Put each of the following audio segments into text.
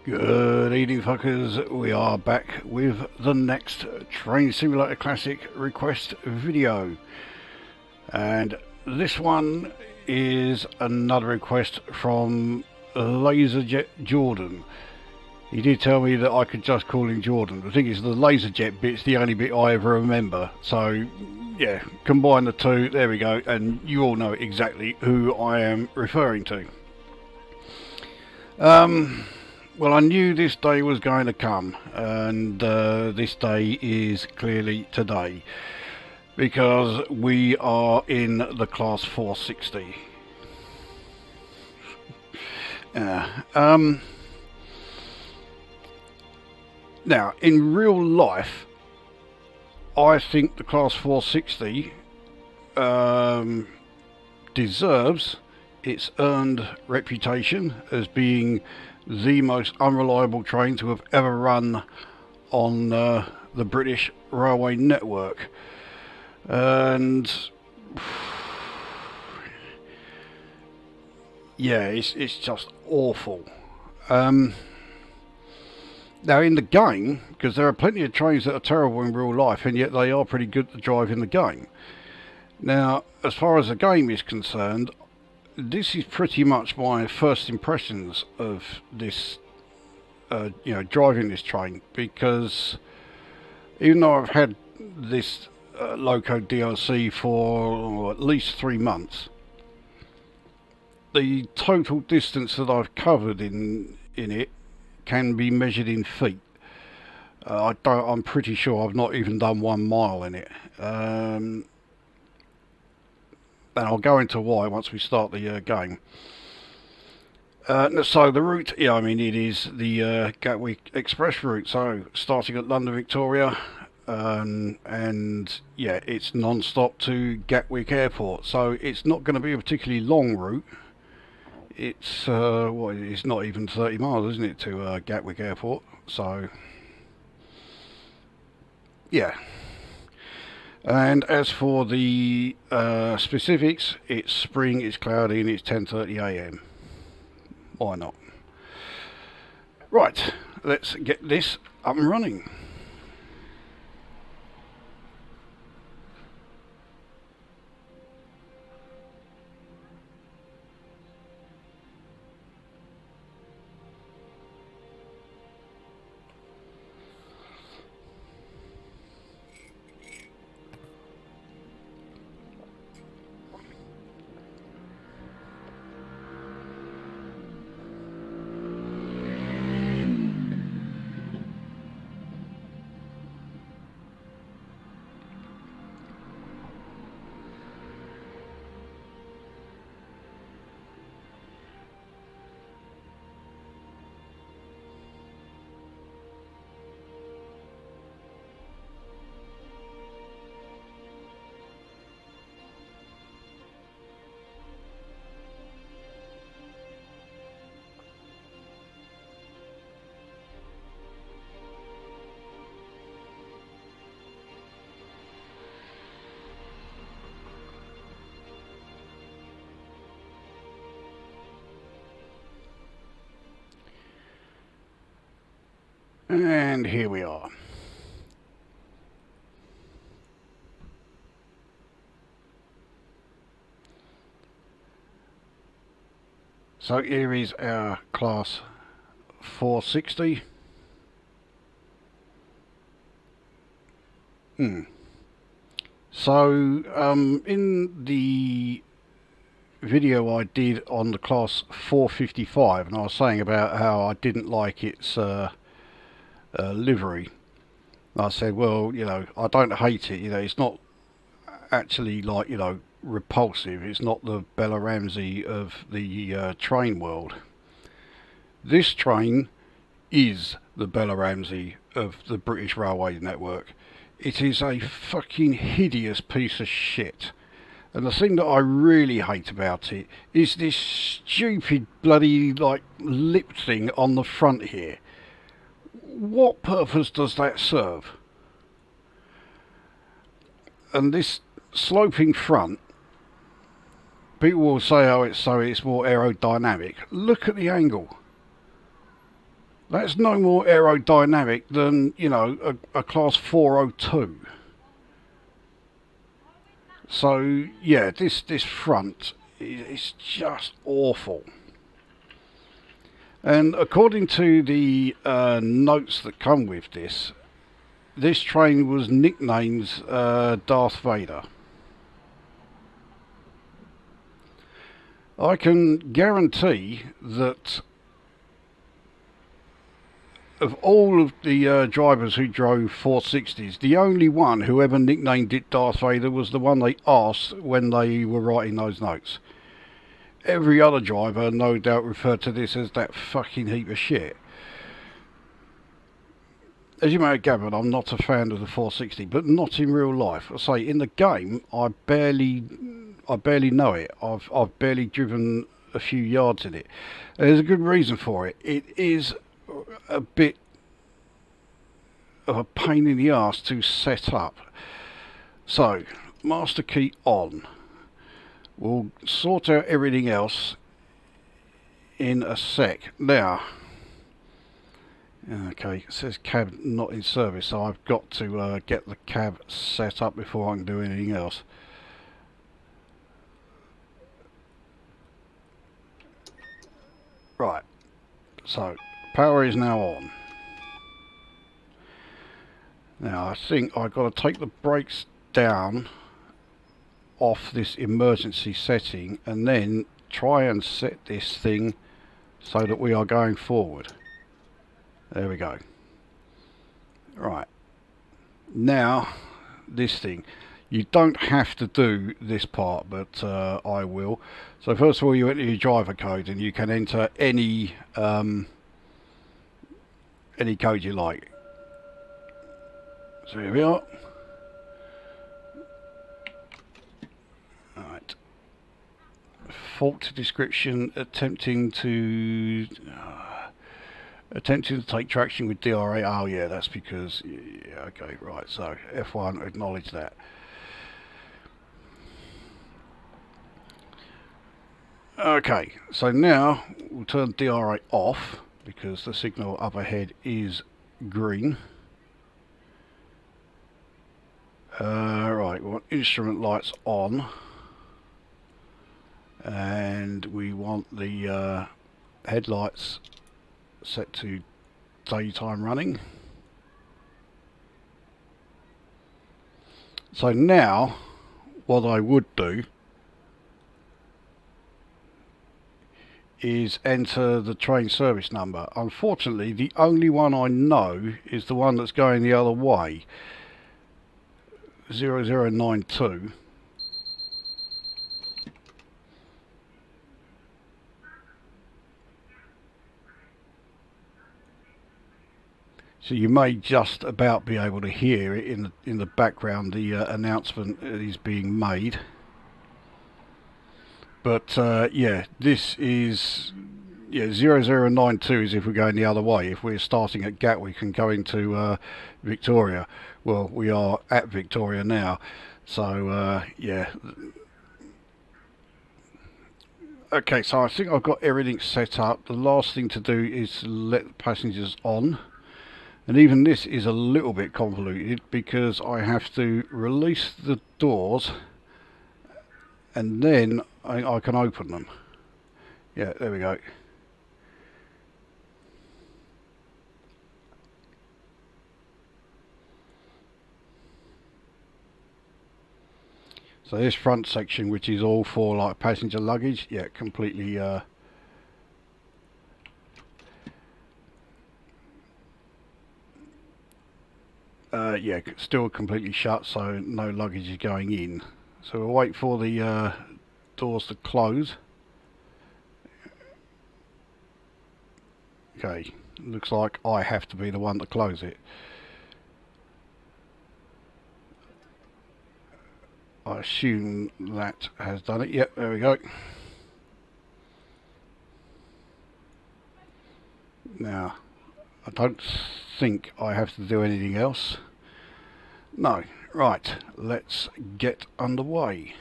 Good evening, fuckers. We are back with the next Train Simulator Classic request video, and this one is another request from LaserJetJordan. He did tell me that I could just call him Jordan. The thing is, the LaserJet bit's the only bit I ever remember, so yeah, combine the two, there we go, and you all know exactly who I am referring to. Well, I knew this day was going to come, and this day is clearly today, because we are in the class 460. Now, in real life, I think the class 460 deserves its earned reputation as being the most unreliable train to have ever run on the British railway network. And yeah, it's just awful. Now in the game, because there are plenty of trains that are terrible in real life, and yet they are pretty good to drive in the game. Now, as far as the game is concerned, this is pretty much my first impressions of this, driving this train, because even though I've had this Loco DLC for at least 3 months, the total distance that I've covered in it can be measured in feet. I'm pretty sure I've not even done 1 mile in it. And I'll go into why once we start the game. So the route, yeah, I mean, it is the Gatwick Express route, so starting at London Victoria, and yeah, it's non-stop to Gatwick Airport, so it's not going to be a particularly long route. It's it's not even 30 miles, isn't it, to Gatwick Airport, so yeah. And as for the specifics, it's spring, it's cloudy, and it's 10:30 AM. Why not? Right, let's get this up and running. And here we are. So here is our class 460. So in the video I did on the class 455, and I was saying about how I didn't like its livery. I said, well, I don't hate it, it's not actually like, repulsive. It's not the Bella Ramsey of the train world. This train is the Bella Ramsey of the British railway network. It is a fucking hideous piece of shit. And the thing that I really hate about it is this stupid bloody lip thing on the front here. What purpose does that serve? And this sloping front, people will say, oh, it's more aerodynamic. Look at the angle. That's no more aerodynamic than, you know, a class 402. So yeah, this front is just awful. And according to the notes that come with this train was nicknamed Darth Vader. I can guarantee that of all of the drivers who drove 460s, the only one who ever nicknamed it Darth Vader was the one they asked when they were writing those notes. Every other driver no doubt referred to this as that fucking heap of shit. As you may have gathered, I'm not a fan of the 460, but not in real life. I say, in the game, I barely know it. I've barely driven a few yards in it. And there's a good reason for it. It is a bit of a pain in the arse to set up. So, master key on. We'll sort out everything else in a sec. Now, okay, it says cab not in service, so I've got to get the cab set up before I can do anything else. Right, so power is now on. Now I think I've got to take the brakes down off this emergency setting and then try and set this thing so that we are going forward. There we go. Right, now this thing, you don't have to do this part, but I will. So first of all, you enter your driver code and you can enter any code you like. So here we are. Right. Fault description: attempting to take traction with DRA. Oh yeah, that's because, yeah, okay, right. So F1, acknowledge that. Okay, so now we'll turn DRA off because the signal up ahead is green. Right, we want instrument lights on, and we want the headlights set to daytime running. So now what I would do is enter the train service number. Unfortunately, the only one I know is the one that's going the other way, 0092. So you may just about be able to hear it in the background. The announcement is being made. But yeah, this is 0092 is if we're going the other way. If we're starting at Gatwick and going to Victoria, well, we are at Victoria now. So yeah. Okay, so I think I've got everything set up. The last thing to do is to let the passengers on. And even this is a little bit convoluted because I have to release the doors and then I can open them. Yeah, there we go. So this front section, which is all for like passenger luggage, yeah, completely yeah, still completely shut, so no luggage is going in. So we'll wait for the doors to close. Okay, looks like I have to be the one to close it. I assume that has done it. Yep, there we go. Now, I don't think I have to do anything else. No. Right, let's get underway.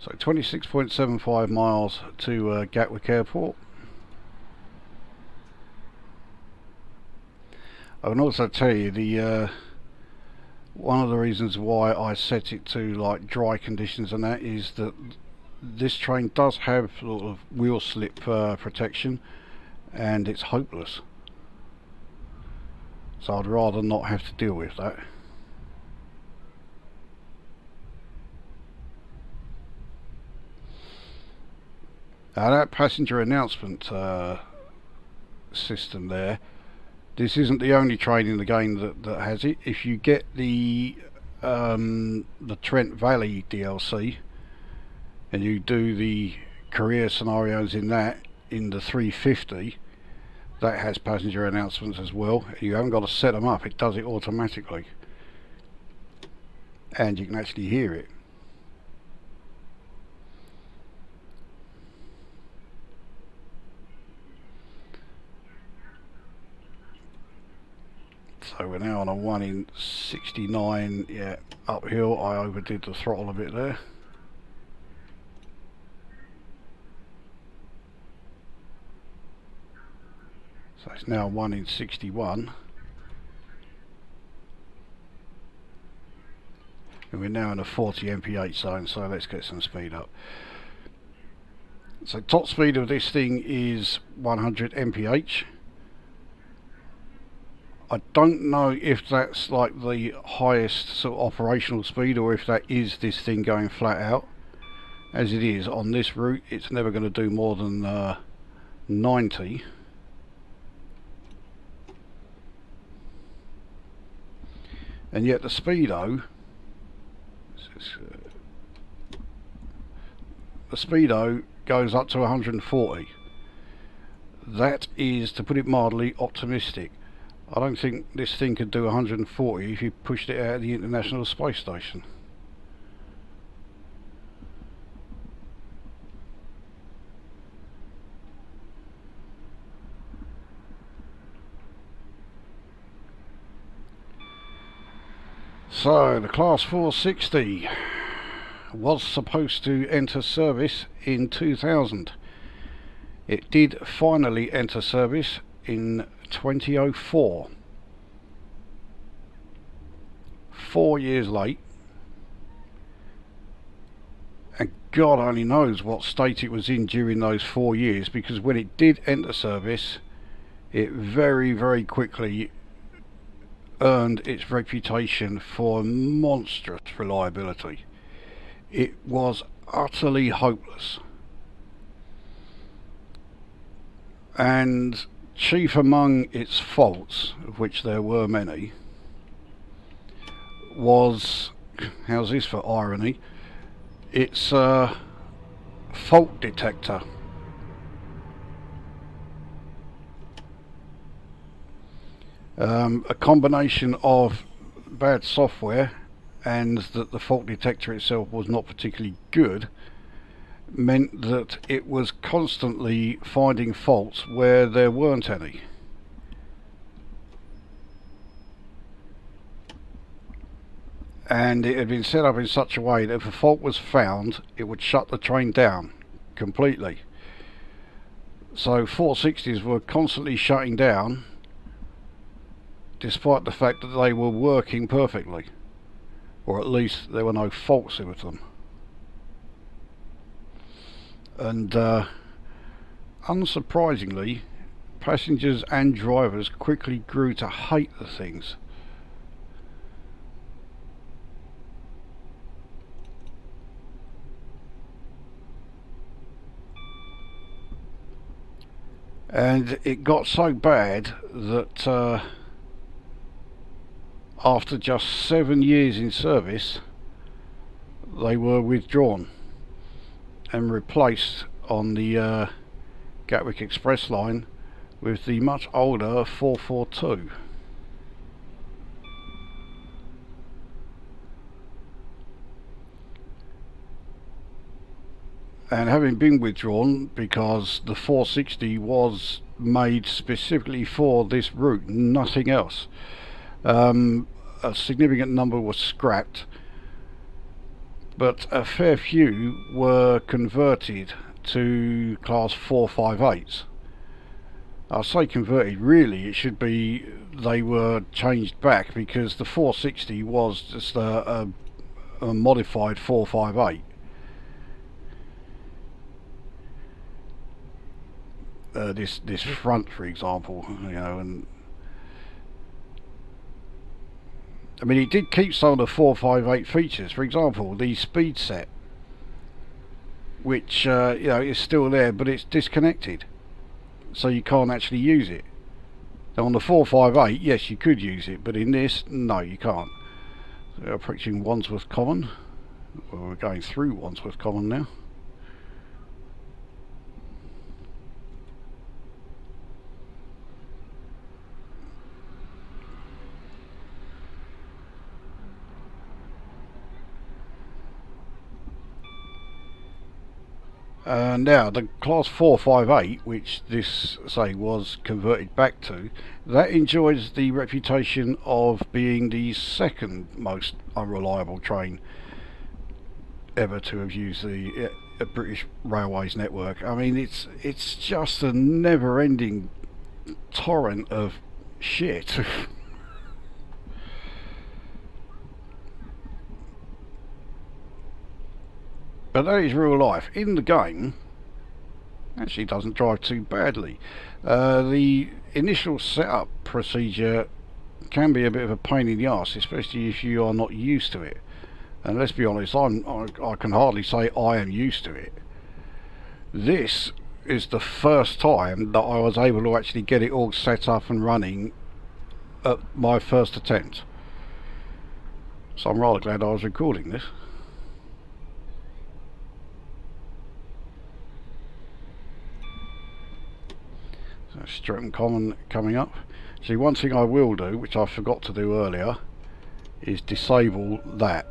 So 26.75 miles to Gatwick Airport. I can also tell you the one of the reasons why I set it to like dry conditions and that is that this train does have sort of wheel slip protection, and it's hopeless. So I'd rather not have to deal with that. Now that passenger announcement system there, this isn't the only train in the game that has it. If you get the Trent Valley DLC and you do the career scenarios in that, in the 350, that has passenger announcements as well. You haven't got to set them up, it does it automatically. And you can actually hear it. So we're now on a 1 in 69, yeah, uphill. I overdid the throttle a bit there. So it's now 1 in 61. And we're now in a 40 mph zone, so let's get some speed up. So top speed of this thing is 100 mph. I don't know if that's like the highest sort of operational speed or if that is this thing going flat out. As it is on this route, it's never going to do more than 90. And yet the speedo goes up to 140. That is, to put it mildly, optimistic. I don't think this thing could do 140 if you pushed it out of the International Space Station. So the Class 460 was supposed to enter service in 2000. It did finally enter service in 2004. 4 years late, and God only knows what state it was in during those 4 years, because when it did enter service, it very, very quickly earned its reputation for monstrous reliability. It was utterly hopeless, and chief among its faults, of which there were many, was, how's this for irony, its fault detector. A combination of bad software and that the fault detector itself was not particularly good meant that it was constantly finding faults where there weren't any. And it had been set up in such a way that if a fault was found, it would shut the train down completely. So 460s were constantly shutting down despite the fact that they were working perfectly, or at least there were no faults with them. And unsurprisingly, passengers and drivers quickly grew to hate the things. And it got so bad that after just 7 years in service, they were withdrawn and replaced on the Gatwick Express line with the much older 442. And having been withdrawn because the 460 was made specifically for this route, nothing else, a significant number was scrapped. but a fair few were converted to class 458s. I say converted, really it should be they were changed back, because the 460 was just a modified 458. This front, for example, you know, and I mean, it did keep some of the 458 features. For example, the speed set, which you know, is still there, but it's disconnected, so you can't actually use it. Now on the 458, yes, you could use it, but in this, no, you can't. So we're approaching Wandsworth Common. Well, we're going through Wandsworth Common now. Now the class 458, which this say was converted back to, that enjoys the reputation of being the second most unreliable train ever to have used the British Railways network. I mean, it's just a never-ending torrent of shit. But that is real life. In the game, actually doesn't drive too badly. The initial setup procedure can be a bit of a pain in the arse, especially if you are not used to it. And let's be honest, I can hardly say I am used to it. This is the first time that I was able to actually get it all set up and running at my first attempt. So I'm rather glad I was recording this. Streatham Common coming up. See, one thing I will do, which I forgot to do earlier, is disable that.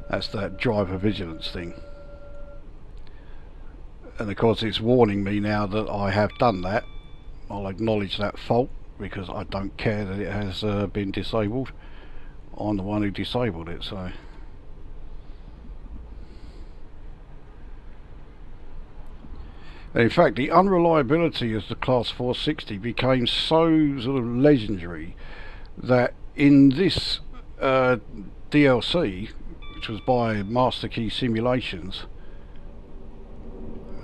That's that driver vigilance thing. And of course it's warning me now that I have done that. I'll acknowledge that fault, because I don't care that it has been disabled. I'm the one who disabled it, so... In fact, the unreliability of the Class 460 became so sort of legendary that in this DLC, which was by Master Key Simulations,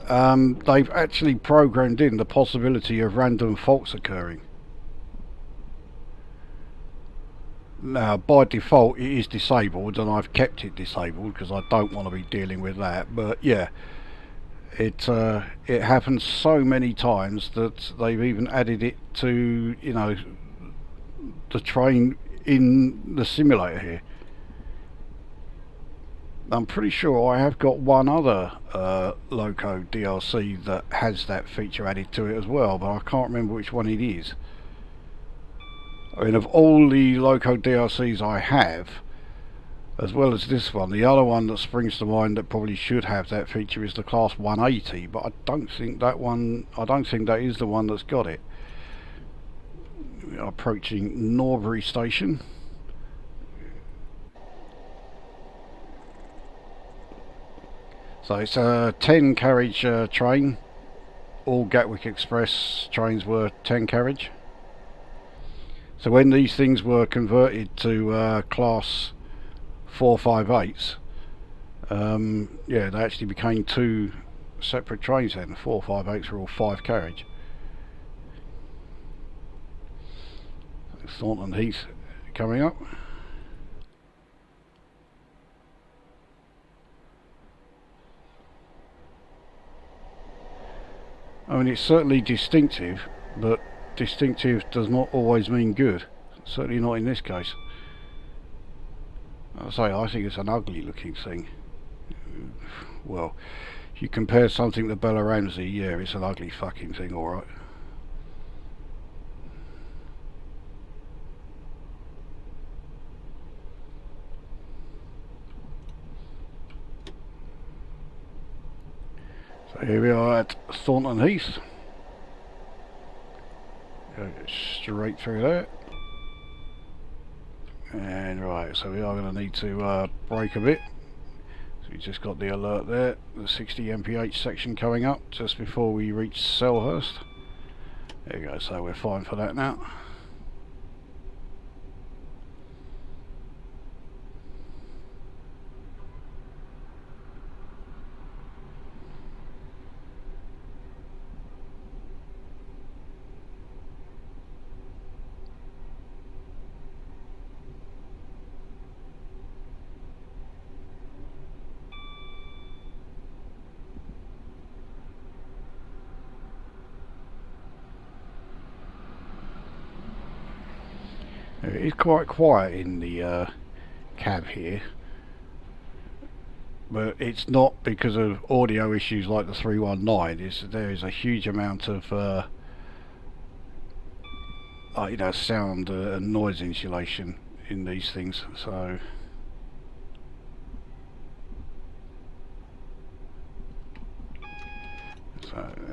they've actually programmed in the possibility of random faults occurring. Now, by default, it is disabled, and I've kept it disabled because I don't want to be dealing with that. But yeah, it happens so many times that they've even added it to, you know, the train in the simulator here. I'm pretty sure I have got one other Loco DLC that has that feature added to it as well, but I can't remember which one it is. I mean, of all the Loco DLCs I have, as well as this one, the other one that springs to mind that probably should have that feature is the Class 180, but I don't think that is the one that's got it. We are approaching Norbury Station. So it's a 10 carriage train. All Gatwick Express trains were 10 carriage. So when these things were converted to Class 458s, yeah, they actually became two separate trains then. The 458s were all 5 carriage. Thornton Heath coming up. I mean, it's certainly distinctive, but distinctive does not always mean good. Certainly not in this case. I think it's an ugly looking thing. Well, if you compare something to Bella Ramsey, yeah, it's an ugly fucking thing, alright. So here we are at Thornton Heath. Go straight through there. And right, so we are going to need to brake a bit. We just got the alert there, the 60 mph section coming up just before we reach Selhurst. There you go, so we're fine for that now. It is quite quiet in the cab here, but it's not because of audio issues like the 319. There is a huge amount of you know, sound and noise insulation in these things. So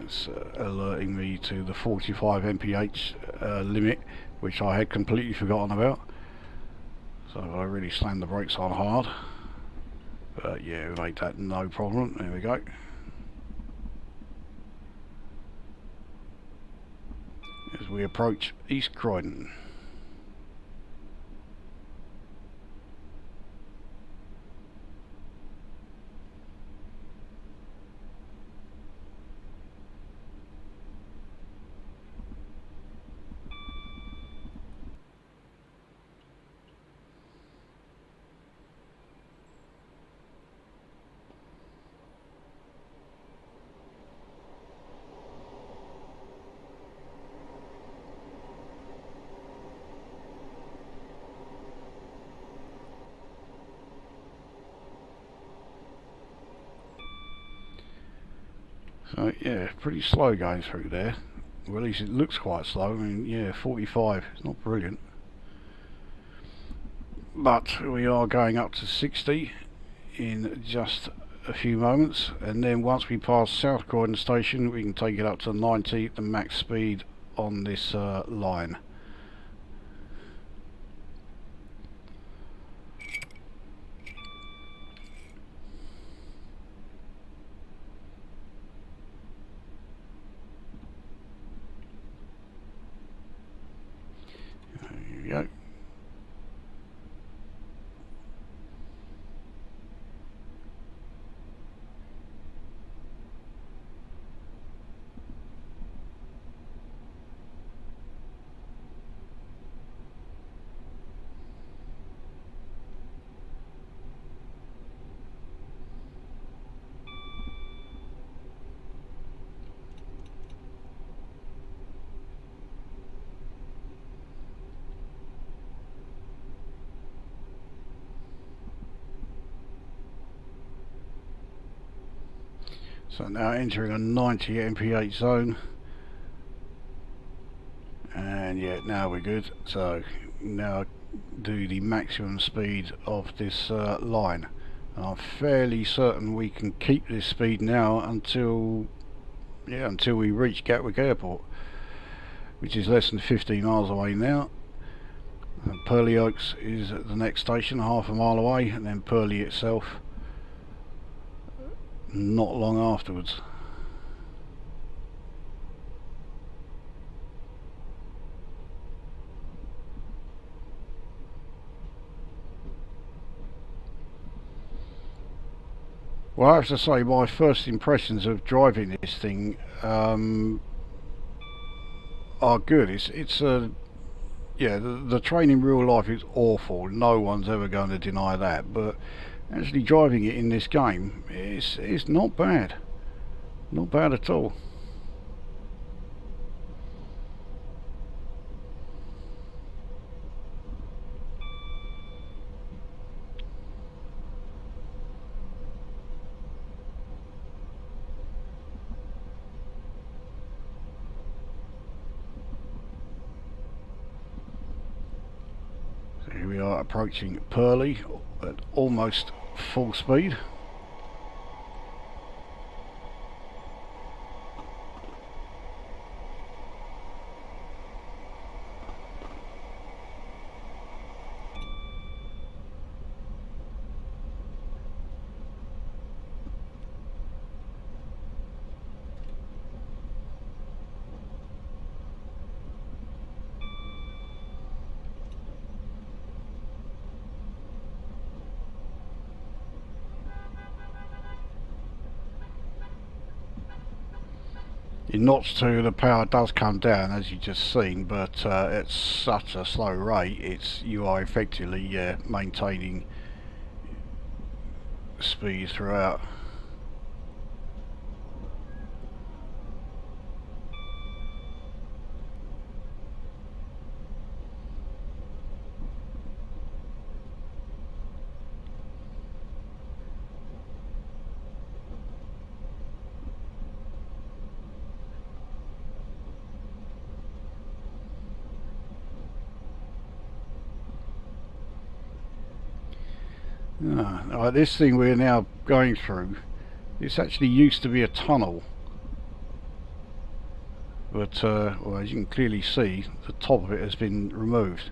it's alerting me to the 45 mph limit, which I had completely forgotten about. So I really slammed the brakes on hard. But yeah, we made that no problem. There we go. As we approach East Croydon. So yeah, pretty slow going through there. Well, at least it looks quite slow. I mean, yeah, 45, it's not brilliant. But we are going up to 60 in just a few moments, and then once we pass South Croydon station we can take it up to 90, the max speed on this line. There you go. So now entering a 90 mph zone, and yeah, now we're good. So now do the maximum speed of this line, and I'm fairly certain we can keep this speed now until we reach Gatwick Airport, which is less than 15 miles away now. And Purley Oaks is at the next station, half a mile away, and then Purley itself not long afterwards. Well, I have to say my first impressions of driving this thing are good. It's a yeah, the train in real life is awful, no one's ever going to deny that, but actually driving it in this game is not bad. Not bad at all. So here we are approaching Purley at almost full speed. In knots 2 the power does come down as you just seen, but at such a slow rate you are effectively maintaining speed throughout. This thing we're now going through, this actually used to be a tunnel, but well, as you can clearly see, the top of it has been removed.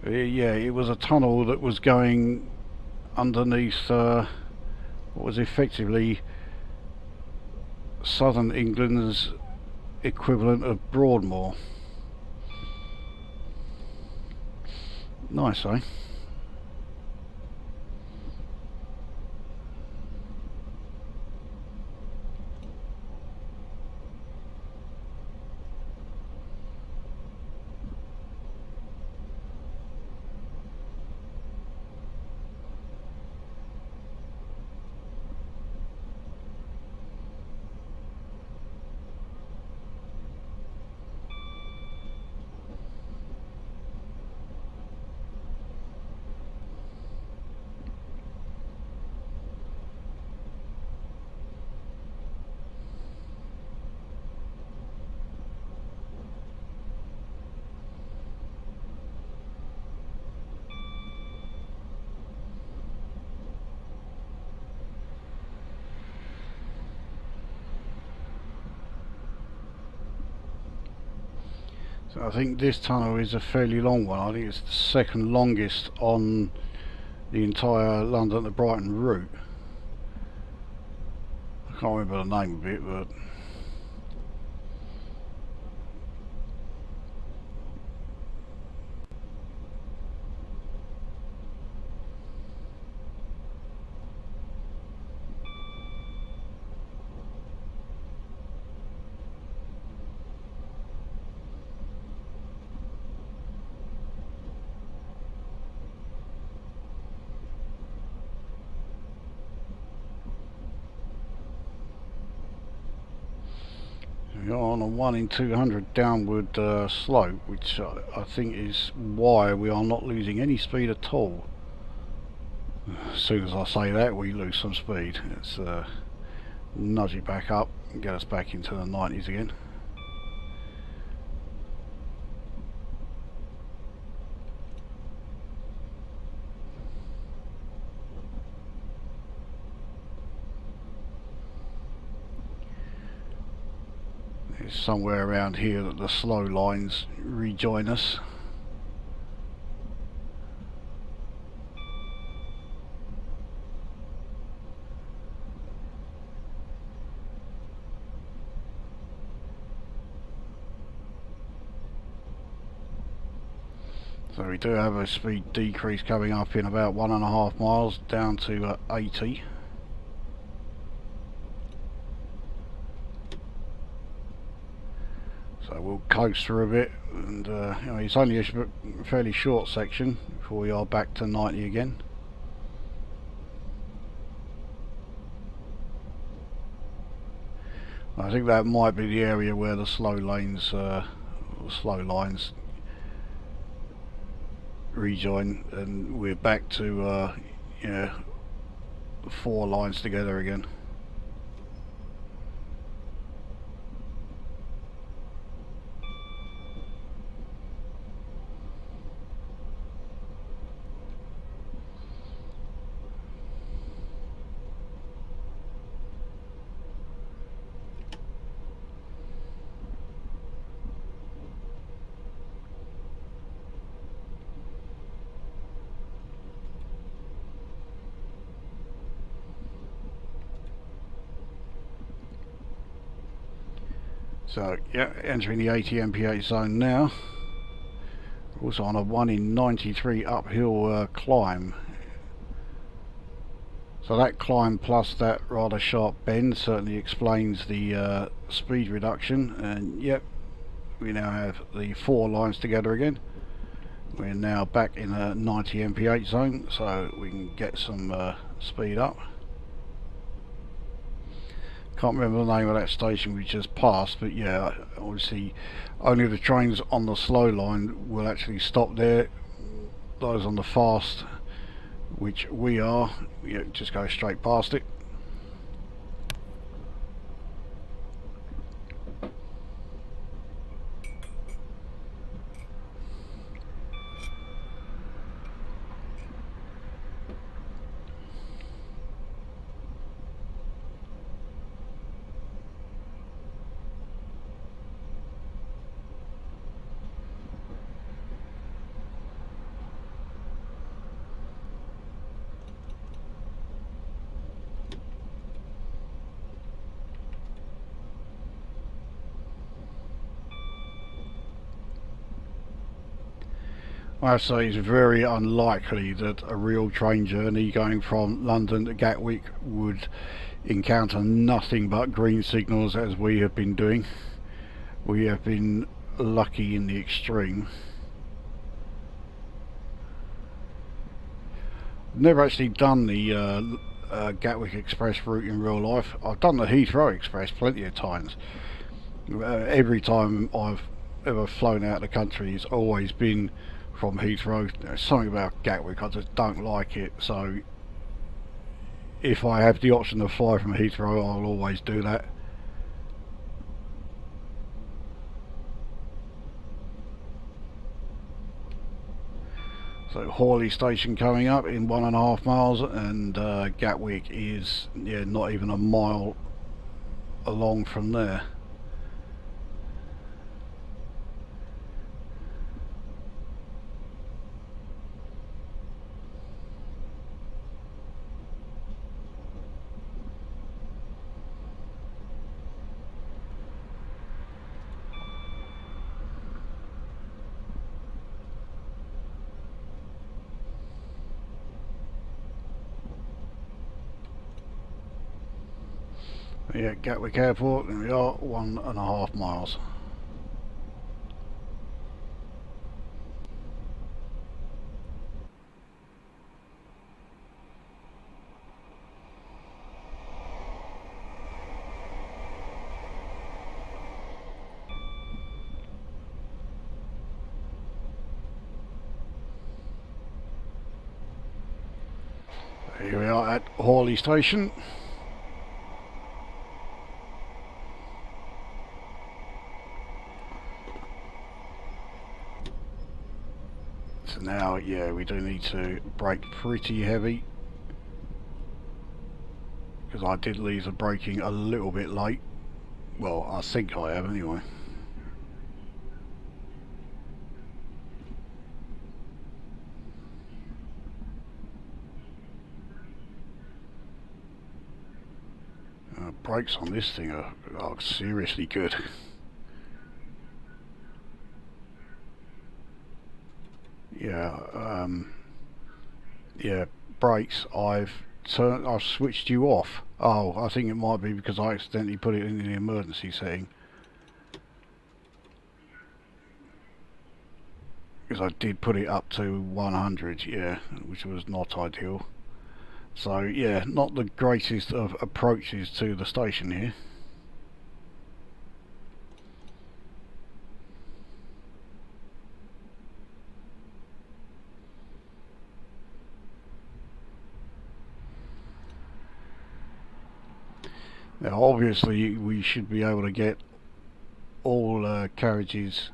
Yeah, it was a tunnel that was going underneath what was effectively southern England's equivalent of Broadmoor. Nice, eh? So I think this tunnel is a fairly long one. I think it's the second longest on the entire London to Brighton route. I can't remember the name of it, but we're on a 1 in 200 downward slope, which I think is why we are not losing any speed at all. As soon as I say that, we lose some speed. Let's nudge it back up and get us back into the 90s again. It's somewhere around here that the slow lines rejoin us. So we do have a speed decrease coming up in about 1.5 miles down to 80. So we'll coast through a bit, and you know, it's only a fairly short section before we are back to 90 again. I think that might be the area where the slow lines rejoin, and we're back to you know, 4 lines together again. So yeah, entering the 80 mph zone now. We're also on a 1 in 93 uphill climb. So that climb plus that rather sharp bend certainly explains the speed reduction, and yep, we now have the 4 lines together again. We're now back in a 90 mph zone, so we can get some speed up. Can't remember the name of that station we just passed, but yeah, obviously only the trains on the slow line will actually stop there. Those on the fast, which we are, yeah, just go straight past it. I say it's very unlikely that a real train journey going from London to Gatwick would encounter nothing but green signals as we have been doing. We have been lucky in the extreme. Never actually done the Gatwick Express route in real life. I've done the Heathrow Express plenty of times. Every time I've ever flown out of the country, it's always been from Heathrow. There's something about Gatwick, I just don't like it, so if I have the option to fly from Heathrow, I'll always do that. So Horley station coming up in 1.5 miles, and Gatwick is, yeah, not even a mile along from there. Yeah, Gatwick Airport, and we are 1.5 miles. Here we are at Horley station. So now, yeah, we do need to brake pretty heavy, because I did leave the braking a little bit late. Well, I think I have anyway. Brakes on this thing are seriously good. Yeah, yeah, brakes. I've switched you off. Oh, I think it might be because I accidentally put it in the emergency setting. Because I did put it up to 100, yeah, which was not ideal. So yeah, not the greatest of approaches to the station here. Now obviously we should be able to get all carriages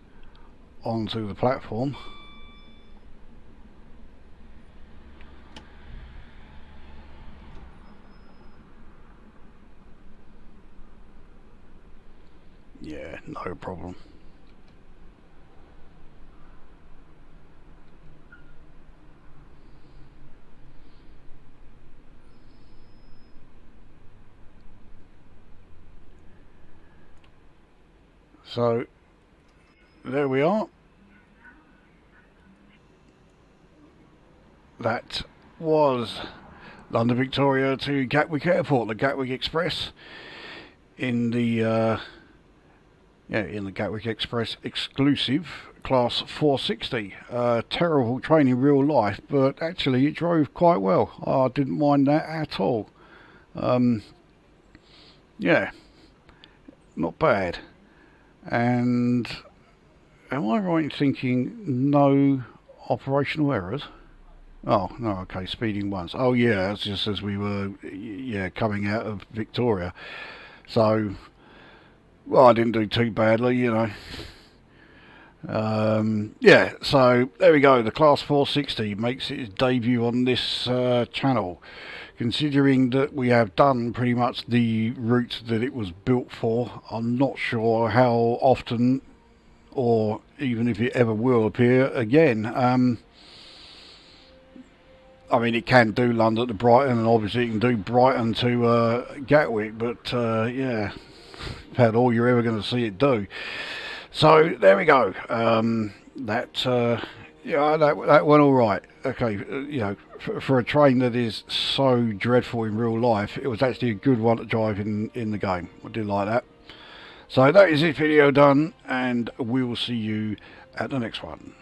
onto the platform. Yeah, no problem. So there we are. That was London Victoria to Gatwick Airport, the Gatwick Express, in the in the Gatwick Express exclusive class 460. Terrible train in real life, but actually it drove quite well. I didn't mind that at all. Yeah, not bad. And am I right in thinking no operational errors? Oh, no, okay, speeding once. Oh, yeah, it's just as we were, coming out of Victoria. So, well, I didn't do too badly, Yeah, so there we go. The Class 460 makes its debut on this channel. Considering that we have done pretty much the route that it was built for, I'm not sure how often or even if it ever will appear again. I mean, it can do London to Brighton, and obviously it can do Brighton to Gatwick, but yeah, about all you're ever going to see it do. So there we go. That went all right. Okay, for a train that is so dreadful in real life, it was actually a good one to drive in the game. I did like that. So that is this video done, and we will see you at the next one.